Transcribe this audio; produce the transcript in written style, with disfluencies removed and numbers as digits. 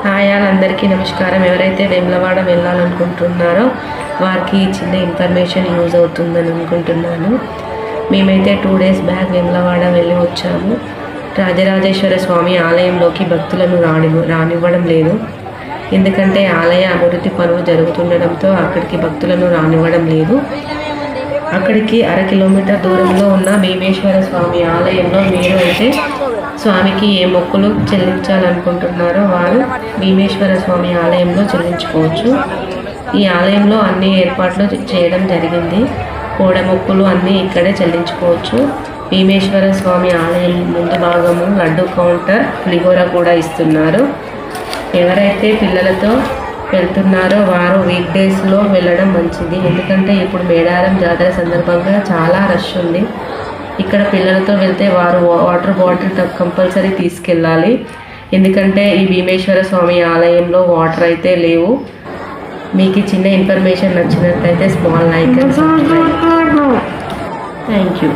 Hi అందరికీ నమస్కారం. ఎవరైతే వేములవాడ వెళ్ళాలనుకుంటున్నారో వారికి చిన్న ఇన్ఫర్మేషన్ యూజ్ అవుతుందని అనుకుంటున్నాను. మేమైతే 2 days బ్యాక్ వేములవాడ వెళ్ళి వచ్చాము. రాజరాజేశ్వర స్వామి ఆలయంలోకి భక్తులను రానివ్వడం లేదు. ఎందుకంటే ఆలయ అభివృద్ధి పనులు జరుగుతుండడంతో అక్కడికి భక్తులను రానివ్వడం లేదు. అక్కడికి 1/2 kilometer దూరంలో ఉన్న భీమేశ్వర స్వామి ఆలయంలో మీరు అయితే స్వామికి ఏ మొక్కులు చెల్లించాలనుకుంటున్నారో వారు భీమేశ్వర స్వామి ఆలయంలో చెల్లించుకోవచ్చు. ఈ ఆలయంలో అన్ని ఏర్పాట్లు చేయడం జరిగింది. కోడ మొక్కులు అన్నీ ఇక్కడే చెల్లించుకోవచ్చు. భీమేశ్వర స్వామి ఆలయం ముందు భాగము లడ్డు కౌంటర్, పులిహోర కూడా ఇస్తున్నారు. ఎవరైతే పిల్లలతో వెళ్తున్నారో వారు వీక్ డేస్లో వెళ్ళడం మంచిది. ఎందుకంటే ఇప్పుడు మేడారం జాతర సందర్భంగా చాలా రష్ ఉంది. ఇక్కడ పిల్లలతో వెళ్తే వారు వాటర్ బాటిల్ కంపల్సరీ తీసుకెళ్ళాలి. ఎందుకంటే ఈ భీమేశ్వర స్వామి ఆలయంలో వాటర్ అయితే లేవు. మీకు చిన్న ఇన్ఫర్మేషన్ నచ్చినట్లయితే small like and subscribe. Thank you.